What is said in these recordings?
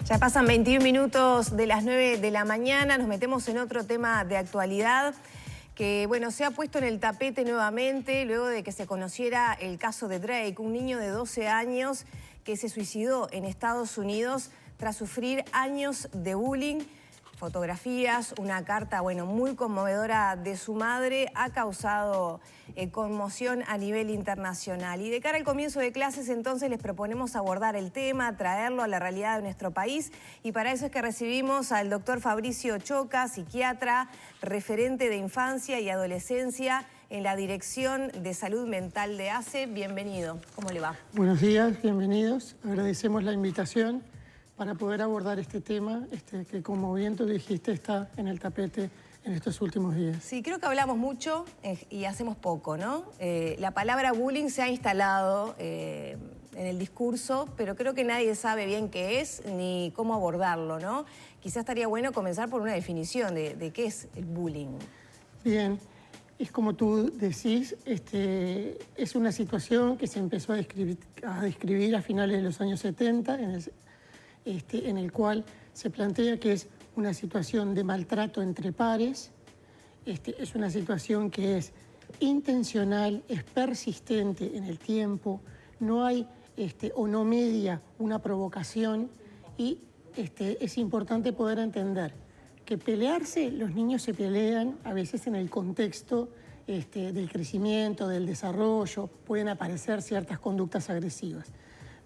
Ya pasan 21 minutos de las 9 de la mañana, nos metemos en otro tema de actualidad que, bueno, se ha puesto en el tapete nuevamente luego de que se conociera el caso de Drake, un niño de 12 años que se suicidó en Estados Unidos tras sufrir años de bullying. Fotografías, una carta, bueno, muy conmovedora de su madre, ha causado conmoción a nivel internacional. Y de cara al comienzo de clases, entonces, les proponemos abordar el tema, traerlo a la realidad de nuestro país. Y para eso es que recibimos al doctor Fabricio Choca, psiquiatra, referente de infancia y adolescencia en la Dirección de Salud Mental de ACE. Bienvenido. ¿Cómo le va? Buenos días, bienvenidos. Agradecemos la invitación para poder abordar este tema que, como bien tú dijiste, está en el tapete en estos últimos días. Sí, creo que hablamos mucho y hacemos poco, ¿no? La palabra bullying se ha instalado en el discurso, pero creo que nadie sabe bien qué es ni cómo abordarlo, ¿no? Quizás estaría bueno comenzar por una definición de qué es el bullying. Bien, es como tú decís, es una situación que se empezó a describir a finales de los años 70, en el cual se plantea que es una situación de maltrato entre pares, es una situación que es intencional, es persistente en el tiempo, no hay o no media una provocación y es importante poder entender que pelearse, los niños se pelean a veces en el contexto del crecimiento, del desarrollo, pueden aparecer ciertas conductas agresivas.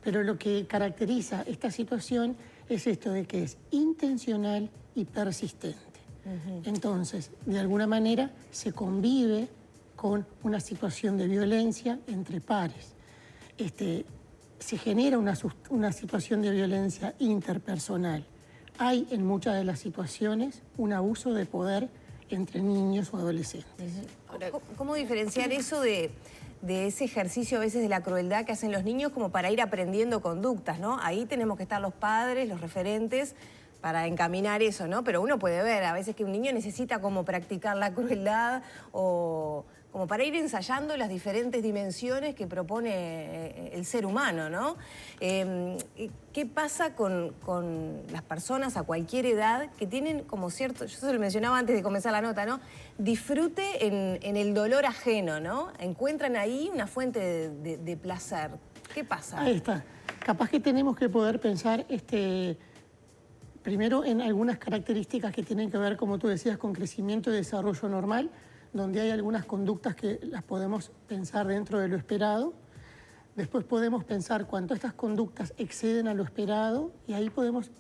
Pero lo que caracteriza esta situación es esto de que es intencional y persistente. Entonces, de alguna manera, se convive con una situación de violencia entre pares. Se genera una situación de violencia interpersonal. Hay en muchas de las situaciones un abuso de poder entre niños o adolescentes. ¿Cómo diferenciar eso de ese ejercicio a veces de la crueldad que hacen los niños como para ir aprendiendo conductas, ¿no? Ahí tenemos que estar los padres, los referentes, para encaminar eso, ¿no? Pero uno puede ver a veces que un niño necesita como practicar la crueldad o como para ir ensayando las diferentes dimensiones que propone el ser humano, ¿no? ¿Qué pasa con las personas a cualquier edad que tienen como cierto, yo se lo mencionaba antes de comenzar la nota, ¿no? Disfrute en el dolor ajeno, ¿no? Encuentran ahí una fuente de placer. ¿Qué pasa? Ahí está. Capaz que tenemos que poder pensar primero en algunas características que tienen que ver, como tú decías, con crecimiento y desarrollo normal, donde hay algunas conductas que las podemos pensar dentro de lo esperado. Después podemos pensar cuánto estas conductas exceden a lo esperado y ahí podemos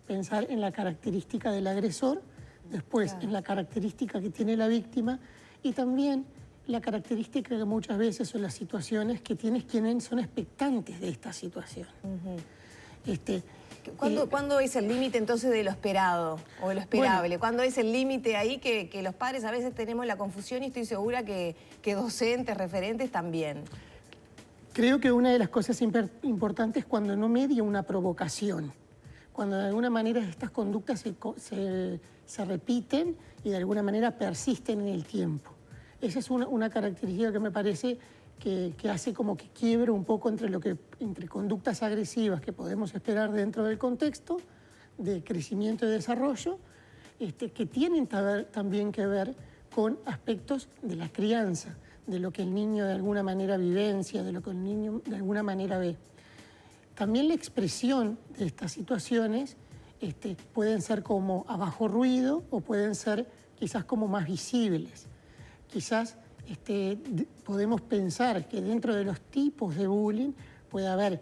pensar en la característica del agresor, después en la característica que tiene la víctima y también la característica que muchas veces son las situaciones que tienes quienes son expectantes de esta situación. ¿Cuándo es el límite entonces de lo esperado o de lo esperable? Bueno, ¿cuándo es el límite ahí que los padres a veces tenemos la confusión y estoy segura que docentes, referentes también? Creo que una de las cosas importantes es cuando no media una provocación, cuando de alguna manera estas conductas se repiten y de alguna manera persisten en el tiempo. Esa es una característica que me parece que hace como que quiebre un poco entre conductas agresivas que podemos esperar dentro del contexto de crecimiento y desarrollo, que tienen también que ver con aspectos de la crianza, de lo que el niño de alguna manera vivencia, de lo que el niño de alguna manera ve. También la expresión de estas situaciones pueden ser como a bajo ruido o pueden ser quizás como más visibles. Quizás podemos pensar que dentro de los tipos de bullying puede haber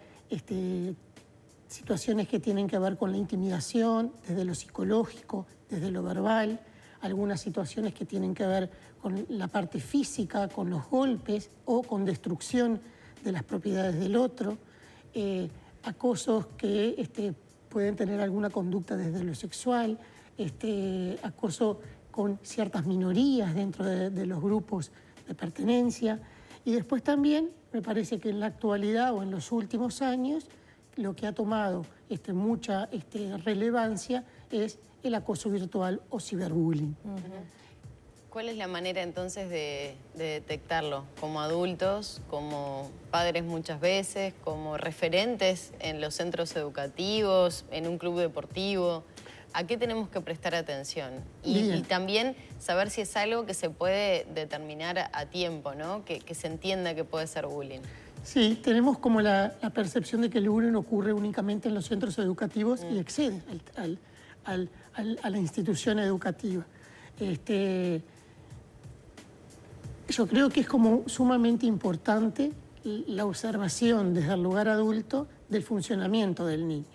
situaciones que tienen que ver con la intimidación, desde lo psicológico, desde lo verbal, algunas situaciones que tienen que ver con la parte física, con los golpes o con destrucción de las propiedades del otro, acosos que pueden tener alguna conducta desde lo sexual, acoso con ciertas minorías dentro de los grupos de pertenencia. Y después también me parece que en la actualidad o en los últimos años lo que ha tomado mucha relevancia es el acoso virtual o ciberbullying. ¿Cuál es la manera entonces de detectarlo? Como adultos, como padres muchas veces, como referentes en los centros educativos, en un club deportivo. ¿A qué tenemos que prestar atención? Y también saber si es algo que se puede determinar a tiempo, ¿no? Que se entienda que puede ser bullying. Sí, tenemos como la percepción de que el bullying ocurre únicamente en los centros educativos y excede a la institución educativa. Yo creo que es como sumamente importante la observación desde el lugar adulto del funcionamiento del niño.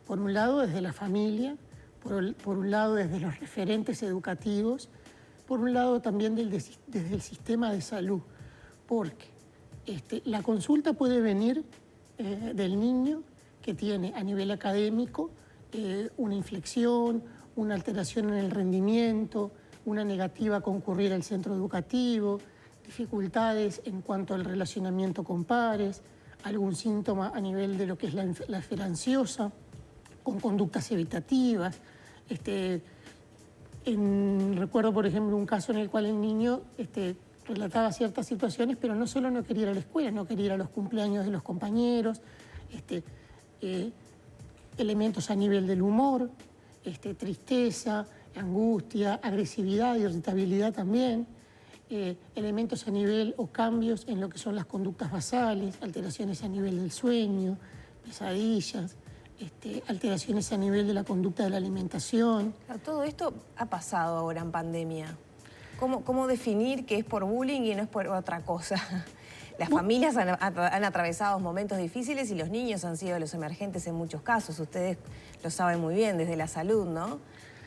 Por un lado, desde la familia, por un lado, desde los referentes educativos, por un lado también desde el sistema de salud, porque la consulta puede venir del niño que tiene a nivel académico una inflexión, una alteración en el rendimiento, una negativa a concurrir al centro educativo, dificultades en cuanto al relacionamiento con pares, algún síntoma a nivel de lo que es la esfera ansiosa, con conductas evitativas. Recuerdo, por ejemplo, un caso en el cual el niño relataba ciertas situaciones, pero no solo no quería ir a la escuela, no quería ir a los cumpleaños de los compañeros, elementos a nivel del humor, tristeza, angustia, agresividad, irritabilidad también, elementos a nivel o cambios en lo que son las conductas basales, alteraciones a nivel del sueño, pesadillas, alteraciones a nivel de la conducta de la alimentación. Todo esto ha pasado ahora en pandemia. ¿Cómo definir que es por bullying y no es por otra cosa? Las familias han atravesado momentos difíciles y los niños han sido los emergentes en muchos casos. Ustedes lo saben muy bien desde la salud, ¿no?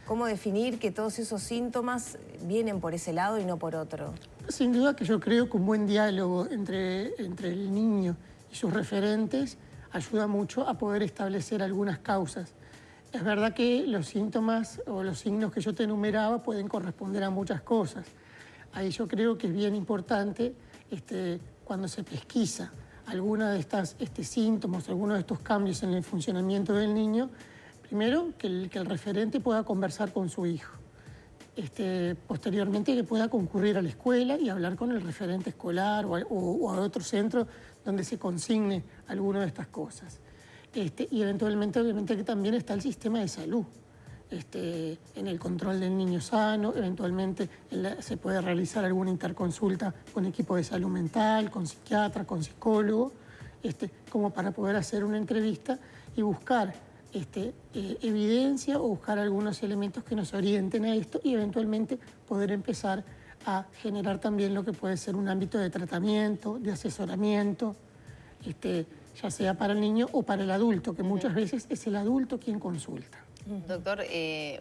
¿Cómo definir que todos esos síntomas vienen por ese lado y no por otro? Sin duda que yo creo que un buen diálogo entre el niño y sus referentes ayuda mucho a poder establecer algunas causas. Es verdad que los síntomas o los signos que yo te enumeraba pueden corresponder a muchas cosas. Ahí yo creo que es bien importante cuando se pesquisa alguna de estas síntomas, algunos de estos cambios en el funcionamiento del niño, primero que el referente pueda conversar con su hijo. Posteriormente que pueda concurrir a la escuela y hablar con el referente escolar o a otro centro donde se consigne alguna de estas cosas. Y eventualmente, obviamente, que también está el sistema de salud, en el control del niño sano, eventualmente se puede realizar alguna interconsulta con equipo de salud mental, con psiquiatra, con psicólogo, como para poder hacer una entrevista y buscar evidencia o buscar algunos elementos que nos orienten a esto y eventualmente poder empezar a generar también lo que puede ser un ámbito de tratamiento, de asesoramiento, ya sea para el niño o para el adulto, que muchas veces es el adulto quien consulta. Doctor,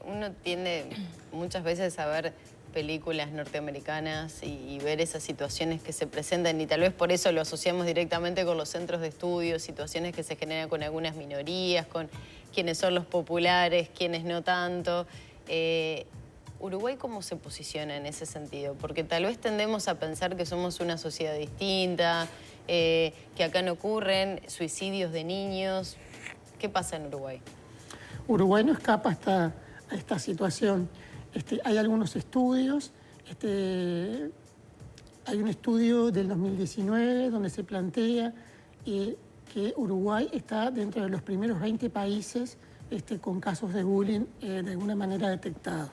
uno tiende muchas veces a ver películas norteamericanas y ver esas situaciones que se presentan y tal vez por eso lo asociamos directamente con los centros de estudio, situaciones que se generan con algunas minorías, con quienes son los populares, quienes no tanto. ¿Uruguay cómo se posiciona en ese sentido? Porque tal vez tendemos a pensar que somos una sociedad distinta, que acá no ocurren suicidios de niños. ¿Qué pasa en Uruguay? Uruguay no escapa a esta situación. Hay algunos estudios. Hay un estudio del 2019 donde se plantea que Uruguay está dentro de los primeros 20 países con casos de bullying de alguna manera detectados.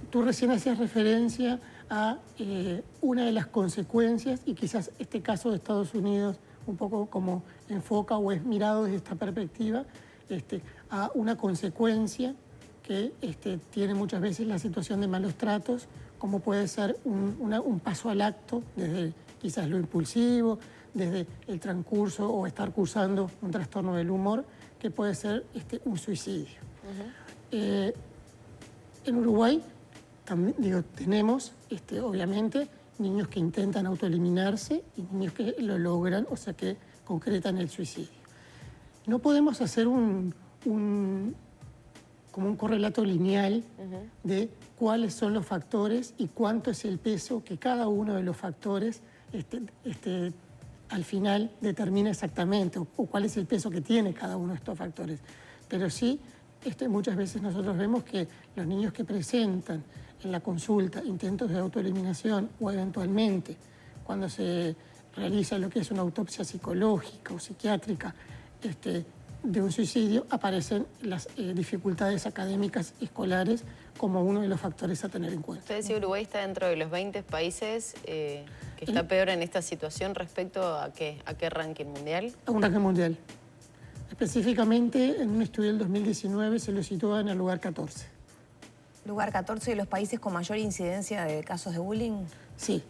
Tú recién hacías referencia a una de las consecuencias, y quizás este caso de Estados Unidos un poco como enfoca o es mirado desde esta perspectiva, a una consecuencia que tiene muchas veces la situación de malos tratos, como puede ser un paso al acto, desde quizás lo impulsivo, desde el transcurso o estar cursando un trastorno del humor, que puede ser un suicidio. En Uruguay también, tenemos, obviamente, niños que intentan autoeliminarse y niños que lo logran, o sea, que concretan el suicidio. No podemos hacer como un correlato lineal de cuáles son los factores y cuánto es el peso que cada uno de los factores al final determina exactamente, o cuál es el peso que tiene cada uno de estos factores. Pero sí, muchas veces nosotros vemos que los niños que presentan en la consulta intentos de autoeliminación o eventualmente cuando se realiza lo que es una autopsia psicológica o psiquiátrica de un suicidio, aparecen las dificultades académicas escolares como uno de los factores a tener en cuenta. Usted decía Uruguay está dentro de los 20 países que está peor en esta situación respecto a qué ranking mundial. A un ranking mundial. Específicamente, en un estudio del 2019 se lo sitúa en el lugar 14. ¿Lugar 14 de los países con mayor incidencia de casos de bullying? Sí.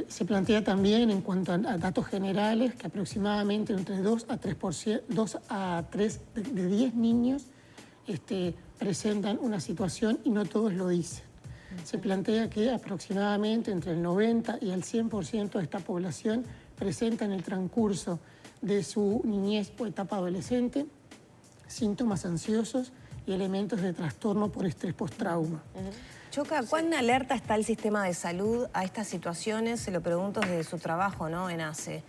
Se plantea también en cuanto a datos generales que aproximadamente entre 2 a 3 de 10 niños presentan una situación y no todos lo dicen. Se plantea que aproximadamente entre el 90 y el 100% de esta población presenta en el transcurso de su niñez o etapa adolescente síntomas ansiosos y elementos de trastorno por estrés postrauma. Choca, ¿cuán alerta está el sistema de salud a estas situaciones? Se lo pregunto desde su trabajo, ¿no?, en ACE.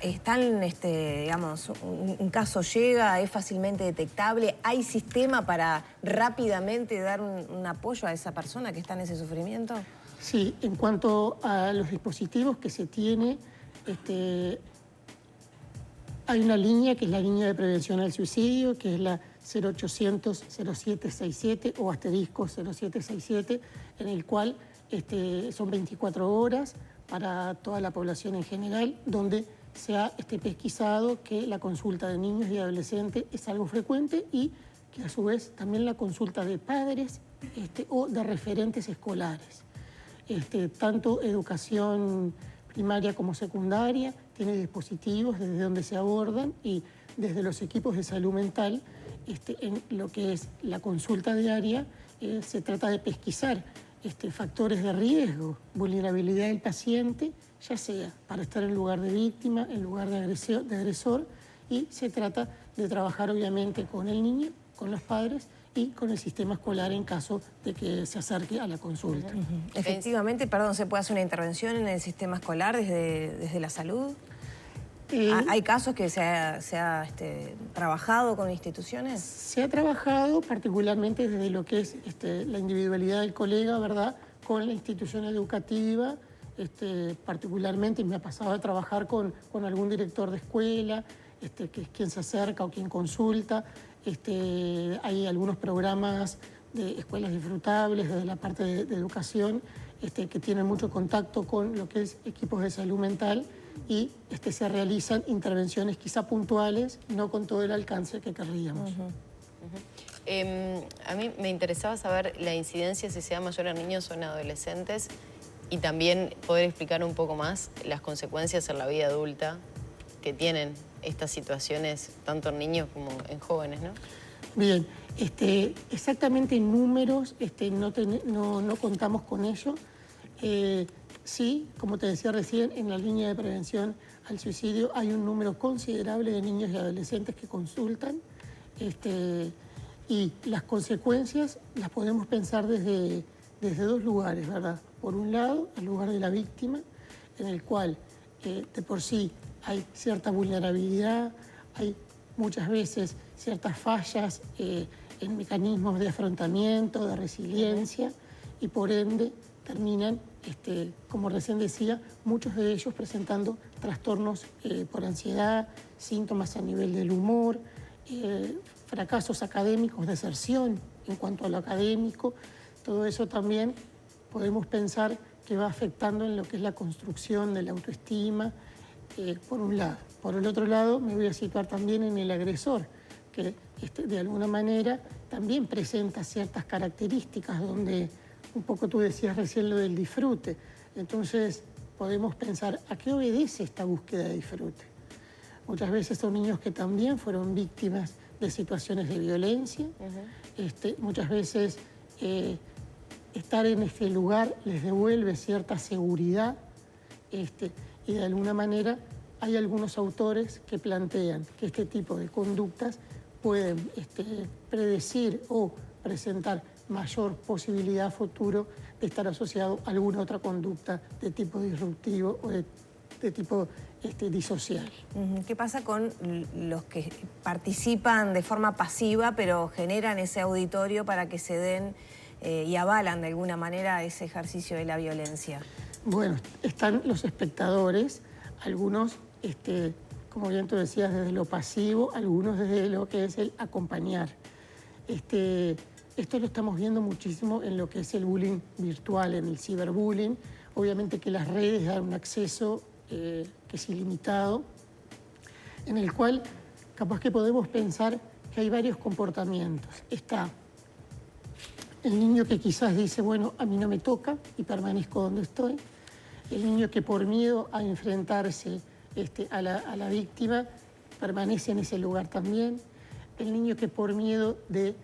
¿Están, digamos, un caso llega, es fácilmente detectable? ¿Hay sistema para rápidamente dar un apoyo a esa persona que está en ese sufrimiento? Sí, en cuanto a los dispositivos que se tiene, hay una línea que es la línea de prevención al suicidio, que es la 0800-0767 o asterisco 0767, en el cual son 24 horas para toda la población en general, donde se ha pesquisado que la consulta de niños y adolescentes es algo frecuente y que a su vez también la consulta de padres o de referentes escolares. Tanto educación primaria como secundaria tiene dispositivos desde donde se abordan y desde los equipos de salud mental en lo que es la consulta diaria se trata de pesquisar factores de riesgo, vulnerabilidad del paciente, ya sea para estar en lugar de víctima, en lugar de agresor, y se trata de trabajar obviamente con el niño, con los padres y con el sistema escolar en caso de que se acerque a la consulta. Efectivamente, perdón, ¿se puede hacer una intervención en el sistema escolar desde la salud? ¿Hay casos que se ha trabajado con instituciones? Se ha trabajado particularmente desde lo que es la individualidad del colega, ¿verdad?, con la institución educativa. Particularmente me ha pasado a trabajar con algún director de escuela, que es quien se acerca o quien consulta. Hay algunos programas de escuelas disfrutables desde la parte de educación que tienen mucho contacto con lo que es equipos de salud mental y se realizan intervenciones quizá puntuales, no con todo el alcance que querríamos. A mí me interesaba saber la incidencia, si sea mayor en niños o en adolescentes, y también poder explicar un poco más las consecuencias en la vida adulta que tienen estas situaciones, tanto en niños como en jóvenes, ¿no? Bien, exactamente en números no contamos con ello. Sí, como te decía recién, en la línea de prevención al suicidio hay un número considerable de niños y adolescentes que consultan y las consecuencias las podemos pensar desde dos lugares, ¿verdad? Por un lado, el lugar de la víctima, en el cual de por sí hay cierta vulnerabilidad, hay muchas veces ciertas fallas en mecanismos de afrontamiento, de resiliencia, y por ende terminan, como recién decía, muchos de ellos presentando trastornos por ansiedad, síntomas a nivel del humor, fracasos académicos, deserción en cuanto a lo académico. Todo eso también podemos pensar que va afectando en lo que es la construcción de la autoestima, por un lado. Por el otro lado, me voy a situar también en el agresor, que de alguna manera también presenta ciertas características donde un poco tú decías recién lo del disfrute. Entonces podemos pensar, ¿a qué obedece esta búsqueda de disfrute? Muchas veces son niños que también fueron víctimas de situaciones de violencia. Muchas veces estar en este lugar les devuelve cierta seguridad y de alguna manera hay algunos autores que plantean que este tipo de conductas pueden predecir o presentar mayor posibilidad a futuro de estar asociado a alguna otra conducta de tipo disruptivo o de tipo disocial. ¿Qué pasa con los que participan de forma pasiva pero generan ese auditorio para que se den y avalan de alguna manera ese ejercicio de la violencia? Bueno, están los espectadores, algunos, como bien tú decías, desde lo pasivo, algunos desde lo que es el acompañar. Esto lo estamos viendo muchísimo en lo que es el bullying virtual, en el ciberbullying. Obviamente que las redes dan un acceso que es ilimitado, en el cual capaz que podemos pensar que hay varios comportamientos. Está el niño que quizás dice, bueno, a mí no me toca y permanezco donde estoy. El niño que por miedo a enfrentarse a la víctima permanece en ese lugar también. El niño que por miedo de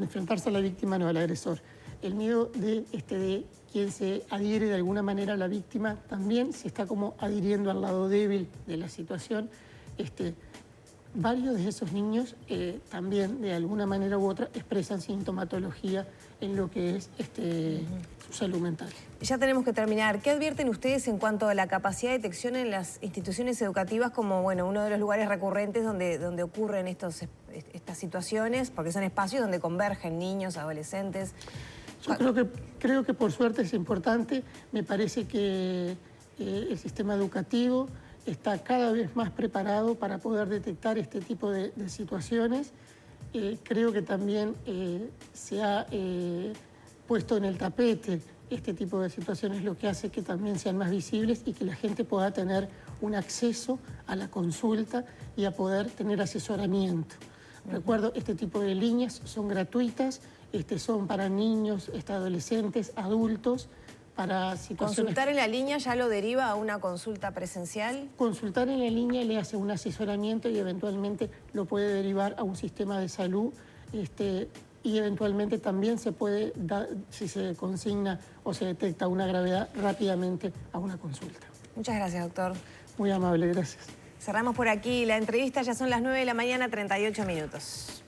enfrentarse a la víctima, no al agresor. El miedo de quien se adhiere de alguna manera a la víctima también se está como adhiriendo al lado débil de la situación. Varios de esos niños también de alguna manera u otra expresan sintomatología en lo que es su salud mental. Ya tenemos que terminar. ¿Qué advierten ustedes en cuanto a la capacidad de detección en las instituciones educativas como uno de los lugares recurrentes donde ocurren estas situaciones? Porque son espacios donde convergen niños, adolescentes. Yo creo que por suerte es importante. Me parece que el sistema educativo está cada vez más preparado para poder detectar este tipo de situaciones. Creo que también se ha puesto en el tapete este tipo de situaciones, lo que hace que también sean más visibles y que la gente pueda tener un acceso a la consulta y a poder tener asesoramiento. Recuerdo, este tipo de líneas son gratuitas, son para niños, adolescentes, adultos, para situaciones... ¿Consultar en la línea ya lo deriva a una consulta presencial? Consultar en la línea le hace un asesoramiento y eventualmente lo puede derivar a un sistema de salud y eventualmente también se puede dar, si se consigna o se detecta una gravedad, rápidamente a una consulta. Muchas gracias, doctor. Muy amable, gracias. Cerramos por aquí la entrevista, ya son las 9 de la mañana, 38 minutos.